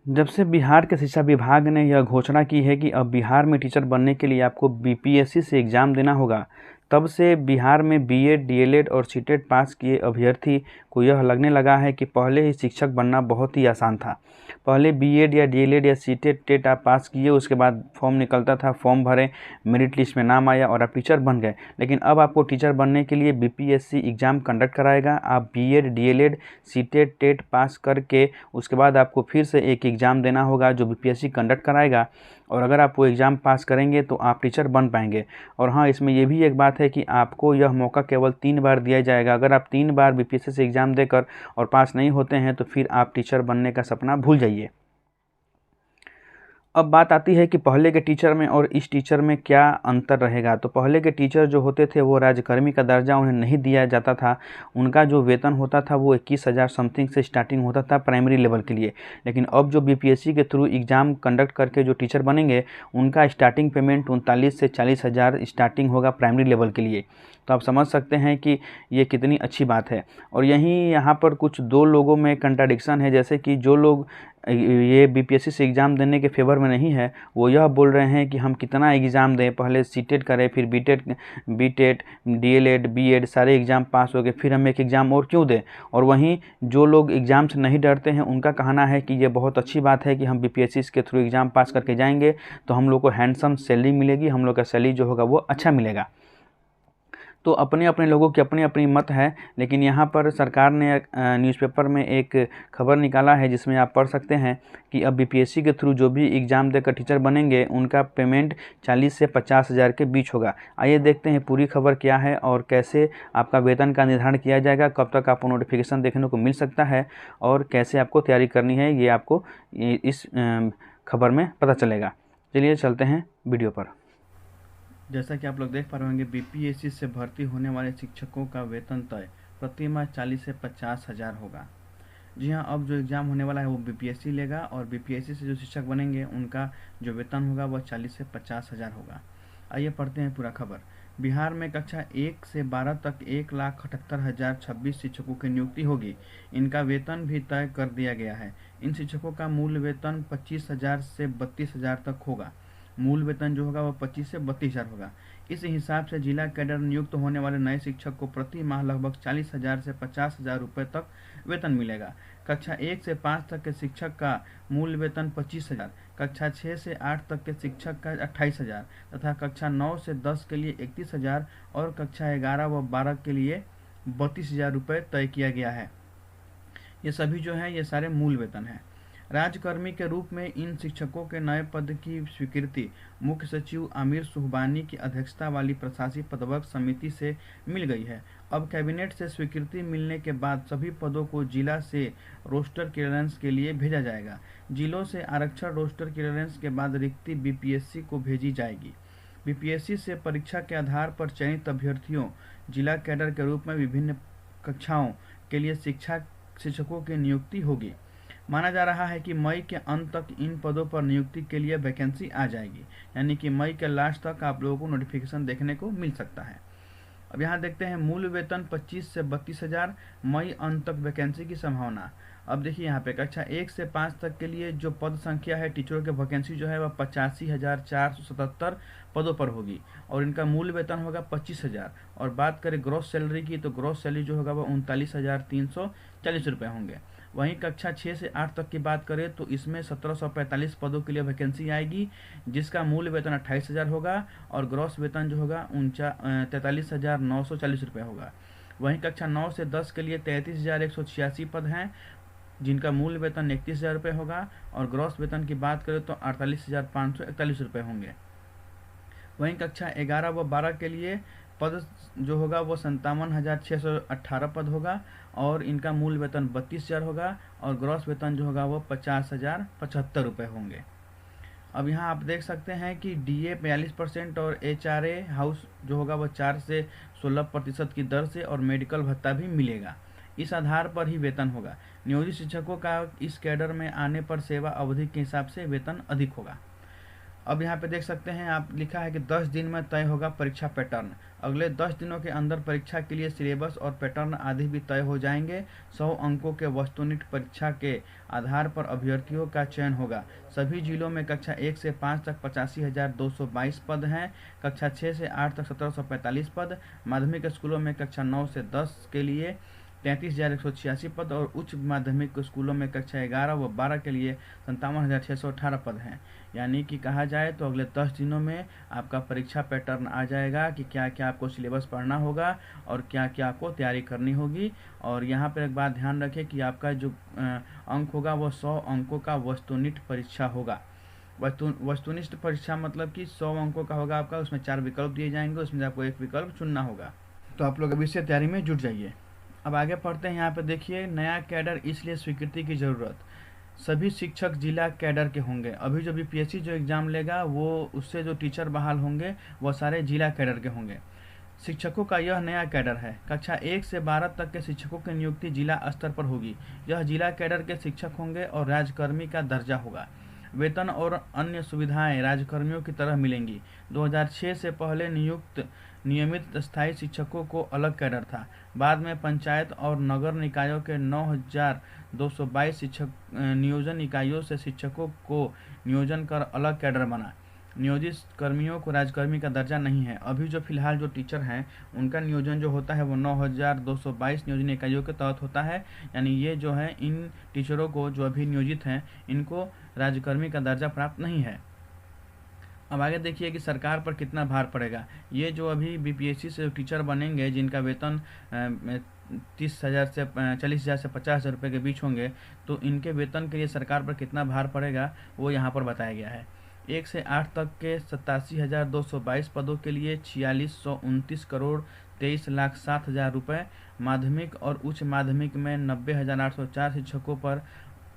जब से बिहार के शिक्षा विभाग ने यह घोषणा की है कि अब बिहार में टीचर बनने के लिए आपको बीपीएससी से एग्ज़ाम देना होगा, तब से बिहार में बीएड, डीएलएड और सीटेट पास किए अभ्यर्थी को यह लगने लगा है कि पहले ही शिक्षक बनना बहुत ही आसान था। पहले बीएड या डीएलएड या सीटेट टेट आप पास किए, उसके बाद फॉर्म निकलता था, फॉर्म भरे, मेरिट लिस्ट में नाम आया और आप टीचर बन गए। लेकिन अब आपको टीचर बनने के लिए बीपीएससी एग्ज़ाम कंडक्ट कराएगा। आप BEd, DElEd, CTET TET pass करके उसके बाद आपको फिर से एक एग्ज़ाम देना होगा जो बीपीएससी कंडक्ट कराएगा, और अगर आप वो एग्ज़ाम पास करेंगे तो आप टीचर बन पाएंगे। और हाँ, इसमें ये भी एक बात है कि आपको यह मौका केवल 3 बार दिया जाएगा। अगर आप 3 बार बीपीएससी से एग्ज़ाम देकर और पास नहीं होते हैं तो फिर आप टीचर बनने का सपना भूल जाइए। अब बात आती है कि पहले के टीचर में और इस टीचर में क्या अंतर रहेगा। तो पहले के टीचर जो होते थे वो राज्यकर्मी का दर्जा उन्हें नहीं दिया जाता था। उनका जो वेतन होता था वो 21,000 समथिंग से स्टार्टिंग होता था प्राइमरी लेवल के लिए। लेकिन अब जो बीपीएससी के थ्रू एग्ज़ाम कंडक्ट करके जो टीचर बनेंगे, उनका स्टार्टिंग पेमेंट 39 से 40,000 स्टार्टिंग होगा प्राइमरी लेवल के लिए। तो आप समझ सकते हैं कि ये कितनी अच्छी बात है। और यहीं यहाँ पर कुछ 2 लोगों में कंट्राडिक्शन है, जैसे कि जो लोग ये बीपीएससी से एग्ज़ाम देने के फेवर में नहीं है, वो यह बोल रहे हैं कि हम कितना एग्ज़ाम दें, पहले सीटेट करें, फिर बीटेट, डीएलएड, बीएड सारे एग्ज़ाम पास हो गए, फिर हम एक एग्ज़ाम और क्यों दें। और वहीं जो लोग एग्ज़ाम से नहीं डरते हैं, उनका कहना है कि ये बहुत अच्छी बात है कि हम बीपीएससी के थ्रू एग्ज़ाम पास करके जाएंगे तो हम लोग को हैंडसम सैलरी मिलेगी, हम लोग का सैलरी जो होगा वो अच्छा मिलेगा। तो अपने अपने लोगों की अपनी अपनी मत है। लेकिन यहाँ पर सरकार ने न्यूज़पेपर में एक खबर निकाला है जिसमें आप पढ़ सकते हैं कि अब बीपीएससी के थ्रू जो भी एग्ज़ाम देकर टीचर बनेंगे उनका पेमेंट 40 से 50,000 के बीच होगा। आइए देखते हैं पूरी खबर क्या है और कैसे आपका वेतन का निर्धारण किया जाएगा, कब तक आपको नोटिफिकेशन देखने को मिल सकता है और कैसे आपको तैयारी करनी है, ये आपको इस खबर में पता चलेगा। चलिए चलते हैं वीडियो पर। जैसा कि आप लोग देख पा रहे होंगे, बीपीएससी से भर्ती होने वाले शिक्षकों का वेतन तय प्रति माह 40 से 50,000 होगा। जी हाँ, अब जो एग्ज़ाम होने वाला है वो बीपीएससी लेगा और बीपीएससी से जो शिक्षक बनेंगे उनका जो वेतन होगा वह 40 से 50,000 होगा। आइए पढ़ते हैं पूरा खबर। बिहार में कक्षा 1 से 12 तक 1,78,026 शिक्षकों की नियुक्ति होगी। इनका वेतन भी तय कर दिया गया है। इन शिक्षकों का मूल वेतन 25,000 से 32,000 तक होगा। मूल वेतन जो होगा वह 25 से 32,000 होगा। इस हिसाब से जिला कैडर नियुक्त होने वाले नए शिक्षक को प्रति माह लगभग 40,000 से 50,000 रुपये तक वेतन मिलेगा। कक्षा 1 से 5 तक के शिक्षक का मूल वेतन 25,000, कक्षा 6 से 8 तक के शिक्षक का 28,000 तथा कक्षा 9 से 10 के लिए 31,000 और कक्षा 11 व 12 के लिए 32,000 रुपये तय किया गया है। ये सभी जो हैं ये सारे मूल वेतन हैं। राज्यकर्मी के रूप में इन शिक्षकों के नए पद की स्वीकृति मुख्य सचिव आमिर सुहबानी की अध्यक्षता वाली प्रशासकीय पदवर्ग समिति से मिल गई है। अब कैबिनेट से स्वीकृति मिलने के बाद सभी पदों को जिला से रोस्टर क्लियरेंस के लिए भेजा जाएगा। जिलों से आरक्षण रोस्टर क्लियरेंस के बाद रिक्ति बीपीएससी को भेजी जाएगी। बीपीएससी से परीक्षा के आधार पर चयनित अभ्यर्थियों जिला कैडर के रूप में विभिन्न कक्षाओं के लिए शिक्षकों की नियुक्ति होगी। माना जा रहा है कि मई के अंत तक इन पदों पर नियुक्ति के लिए वैकेंसी आ जाएगी, यानी कि मई के लास्ट तक आप लोगों को नोटिफिकेशन देखने को मिल सकता है। अब यहाँ देखते हैं मूल वेतन 25 से 32,000, मई अंत तक वैकेंसी की संभावना। अब देखिए यहाँ पे कक्षा 1 से 5 तक के लिए जो पद संख्या है टीचरों के वैकेंसी जो है वह 85,477 पदों पर होगी और इनका मूल वेतन होगा 25,000। और बात करें ग्रॉस सैलरी की तो ग्रॉस सैलरी जो होगा वह 39,340 रुपये होंगे। वहीं कक्षा 6 से 8 तक की बात करें तो इसमें 1745 पदों के लिए वैकेंसी आएगी, जिसका मूल वेतन 28,000 होगा और ग्रॉस वेतन जो होगा 43,940 रुपये होगा। वहीं कक्षा 9 से 10 के लिए 33,186 पद हैं, जिनका मूल वेतन 31,000 रुपये होगा और ग्रॉस वेतन की बात करें तो 48,541 रुपये होंगे। वहीं कक्षा 11 व 12 के लिए पद जो होगा वो 57,618 पद होगा और इनका मूल वेतन 32,000 होगा और ग्रॉस वेतन जो होगा वो 50,075 रुपये होंगे। अब यहाँ आप देख सकते हैं कि डीए 42% और एचआरए हाउस जो होगा वो 4 से 16% की दर से और मेडिकल भत्ता भी मिलेगा। इस आधार पर ही वेतन होगा। नियोजित शिक्षकों का इस कैडर में आने पर सेवा अवधि के हिसाब से वेतन अधिक होगा। अब यहाँ पे देख सकते हैं आप, लिखा है कि 10 दिन में तय होगा परीक्षा पैटर्न। अगले 10 दिनों के अंदर परीक्षा के लिए सिलेबस और पैटर्न आदि भी तय हो जाएंगे। 100 अंकों के वस्तुनिष्ठ परीक्षा के आधार पर अभ्यर्थियों का चयन होगा। सभी जिलों में कक्षा 1 से 5 तक 85,222 पद हैं। कक्षा 6 से 8 तक 1745 पद। माध्यमिक स्कूलों में कक्षा 9 से 10 के लिए 33,186 पद और उच्च माध्यमिक स्कूलों में कक्षा 11 व 12 के लिए 57,618 पद हैं। यानी कि कहा जाए तो अगले 10 दिनों में आपका परीक्षा पैटर्न आ जाएगा कि क्या क्या आपको सिलेबस पढ़ना होगा और क्या क्या आपको तैयारी करनी होगी। और यहाँ पर एक बात ध्यान रखें कि आपका जो अंक होगा वो 100 अंकों का वस्तुनिष्ठ परीक्षा होगा। वस्तुनिष्ठ परीक्षा मतलब कि 100 अंकों का होगा आपका, उसमें 4 विकल्प दिए जाएंगे, उसमें आपको एक विकल्प चुनना होगा। तो आप लोग अभी से तैयारी में जुट जाइए। अब आगे पढ़ते हैं। यहाँ पे देखिए, नया कैडर इसलिए स्वीकृति की ज़रूरत। सभी शिक्षक जिला कैडर के होंगे। अभी जो बीपीएससी जो एग्ज़ाम लेगा वो उससे जो टीचर बहाल होंगे वो सारे जिला कैडर के होंगे। शिक्षकों का यह नया कैडर है। कक्षा 1 से 12 तक के शिक्षकों की नियुक्ति जिला स्तर पर होगी। यह जिला कैडर के शिक्षक होंगे और राजकर्मी का दर्जा होगा। वेतन और अन्य सुविधाएं राजकर्मियों की तरह मिलेंगी। 2006 से पहले नियमित स्थायी शिक्षकों को अलग कैडर था। बाद में पंचायत और नगर निकायों के 9,222 शिक्षक नियोजन इकाइयों से शिक्षकों को नियोजन कर अलग कैडर बना। नियोजित कर्मियों को राजकर्मी का दर्जा नहीं है। अभी जो फिलहाल जो टीचर हैं उनका नियोजन जो होता है वो 9,222 नियोजन इकाइयों के तहत होता है। यानी ये जो है इन टीचरों को जो अभी नियोजित हैं इनको राजकर्मी का दर्जा प्राप्त नहीं है। अब आगे देखिए कि सरकार पर कितना भार पड़ेगा। ये जो अभी बीपीएससी से टीचर बनेंगे जिनका वेतन 30,000 से 40,000 से 50,000 रुपये के बीच होंगे, तो इनके वेतन के लिए सरकार पर कितना भार पड़ेगा वो यहाँ पर बताया गया है। 1 से 8 तक के 87,222 पदों के लिए 4629 करोड़ 23,07,000 रुपये। माध्यमिक और उच्च माध्यमिक में 90,804 शिक्षकों पर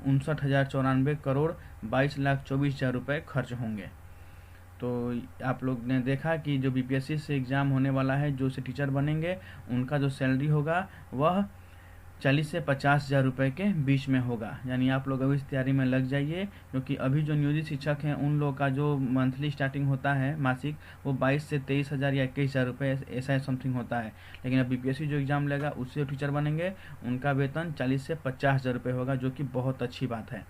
59,094 करोड़ 22,24,000 रुपये खर्च होंगे। तो आप लोग ने देखा कि जो बीपीएससी से एग्ज़ाम होने वाला है, जो से टीचर बनेंगे उनका जो सैलरी होगा वह 40 से 50,000 रुपये के बीच में होगा। यानी आप लोग अभी इस तैयारी में लग जाइए, क्योंकि अभी जो नियोजित शिक्षक हैं उन लोग का जो मंथली स्टार्टिंग होता है मासिक वो 22 से 23,000 या 21,000 रुपये ऐसा समथिंग होता है। लेकिन अब बीपीएससी जो एग्ज़ाम लेगा उससे जो टीचर बनेंगे उनका वेतन 40 से 50,000 रुपये होगा, जो कि बहुत अच्छी बात है।